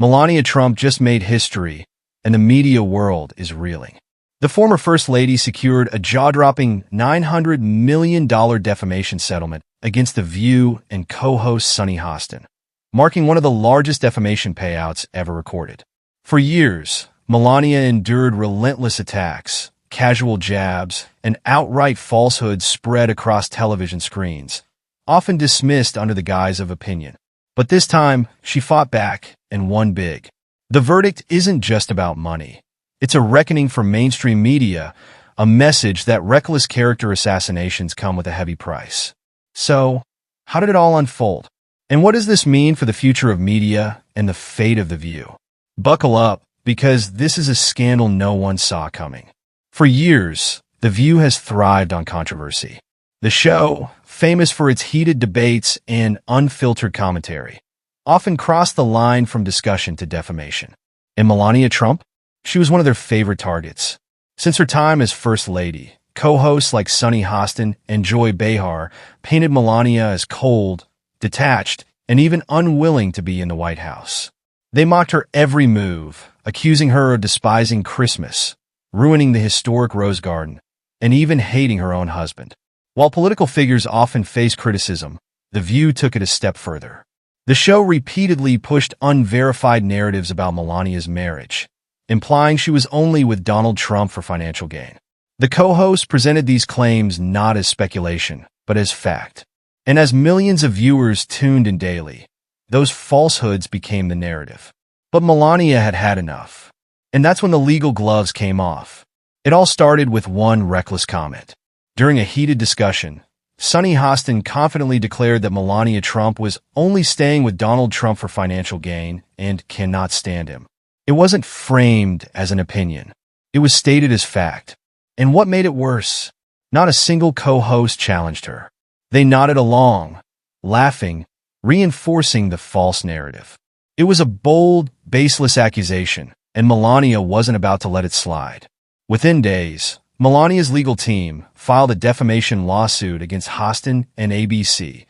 Melania Trump just made history, and the media world is reeling. The former First Lady secured a jaw-dropping $900 million defamation settlement against The View and co-host Sunny Hostin, marking one of the largest defamation payouts ever recorded. For years, Melania endured relentless attacks, casual jabs, and outright falsehoods spread across television screens, often dismissed under the guise of opinion. But this time, she fought back and won big. The verdict isn't just about money. It's a reckoning for mainstream media, a message that reckless character assassinations come with a heavy price. So, how did it all unfold? And what does this mean for the future of media and the fate of The View? Buckle up, because this is a scandal no one saw coming. For years, The View has thrived on controversy. The show, famous for its heated debates and unfiltered commentary, often crossed the line from discussion to defamation. And Melania Trump? She was one of their favorite targets. Since her time as First Lady, co-hosts like Sunny Hostin and Joy Behar painted Melania as cold, detached, and even unwilling to be in the White House. They mocked her every move, accusing her of despising Christmas, ruining the historic Rose Garden, and even hating her own husband. While political figures often face criticism, The View took it a step further. The show repeatedly pushed unverified narratives about Melania's marriage, implying she was only with Donald Trump for financial gain. The co-host presented these claims not as speculation, but as fact. And as millions of viewers tuned in daily, those falsehoods became the narrative. But Melania had had enough. And that's when the legal gloves came off. It all started with one reckless comment. During a heated discussion, Sunny Hostin confidently declared that Melania Trump was only staying with Donald Trump for financial gain and cannot stand him. It wasn't framed as an opinion. It was stated as fact. And what made it worse? Not a single co-host challenged her. They nodded along, laughing, reinforcing the false narrative. It was a bold, baseless accusation, and Melania wasn't about to let it slide. Within days, Melania's legal team filed a defamation lawsuit against Hostin and ABC,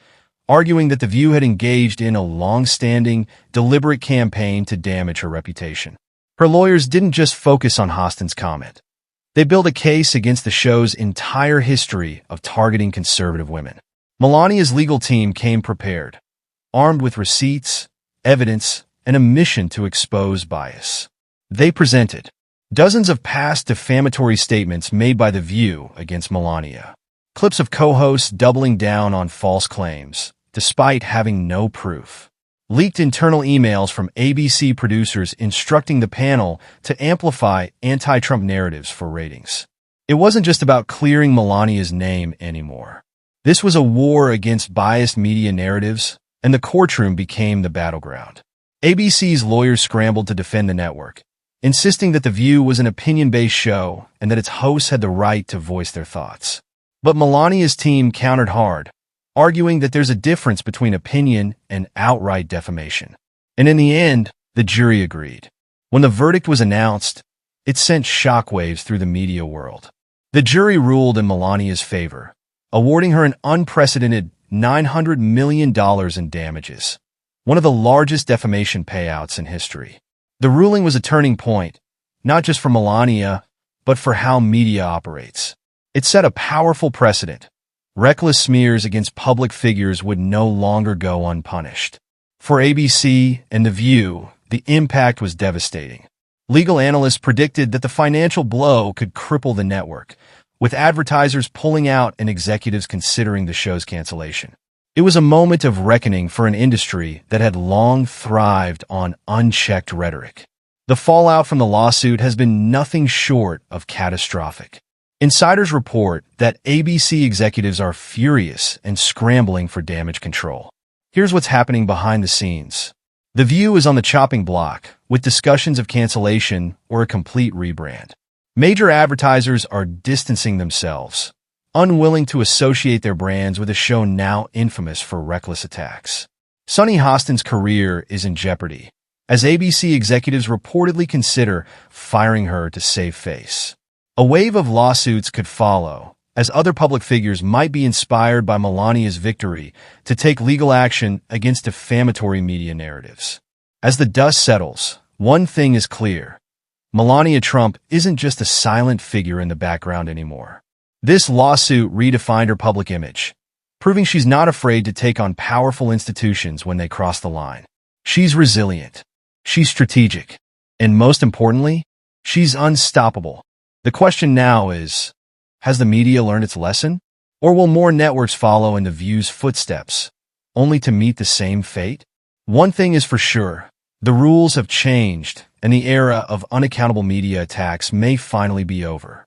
arguing that The View had engaged in a long-standing, deliberate campaign to damage her reputation. Her lawyers didn't just focus on Hostin's comment. They built a case against the show's entire history of targeting conservative women. Melania's legal team came prepared, armed with receipts, evidence, and a mission to expose bias. They presented dozens of past defamatory statements made by The View against Melania, clips of co-hosts doubling down on false claims, despite having no proof, leaked internal emails from ABC producers instructing the panel to amplify anti-Trump narratives for ratings. It wasn't just about clearing Melania's name anymore. This was a war against biased media narratives, and the courtroom became the battleground. ABC's lawyers scrambled to defend the network, insisting that The View was an opinion-based show and that its hosts had the right to voice their thoughts. But Melania's team countered hard, arguing that there's a difference between opinion and outright defamation. And in the end, the jury agreed. When the verdict was announced, it sent shockwaves through the media world. The jury ruled in Melania's favor, awarding her an unprecedented $900 million in damages, one of the largest defamation payouts in history. The ruling was a turning point, not just for Melania, but for how media operates. It set a powerful precedent. Reckless smears against public figures would no longer go unpunished. For ABC and The View, the impact was devastating. Legal analysts predicted that the financial blow could cripple the network, with advertisers pulling out and executives considering the show's cancellation. It was a moment of reckoning for an industry that had long thrived on unchecked rhetoric. The fallout from the lawsuit has been nothing short of catastrophic. Insiders report that ABC executives are furious and scrambling for damage control. Here's what's happening behind the scenes. The View is on the chopping block, with discussions of cancellation or a complete rebrand. Major advertisers are distancing themselves, unwilling to associate their brands with a show now infamous for reckless attacks. Sunny Hostin's career is in jeopardy, as ABC executives reportedly consider firing her to save face. A wave of lawsuits could follow, as other public figures might be inspired by Melania's victory to take legal action against defamatory media narratives. As the dust settles, one thing is clear. Melania Trump isn't just a silent figure in the background anymore. This lawsuit redefined her public image, proving she's not afraid to take on powerful institutions when they cross the line. She's resilient. She's strategic. And most importantly, she's unstoppable. The question now is, has the media learned its lesson? Or will more networks follow in The View's footsteps, only to meet the same fate? One thing is for sure, the rules have changed, and the era of unaccountable media attacks may finally be over.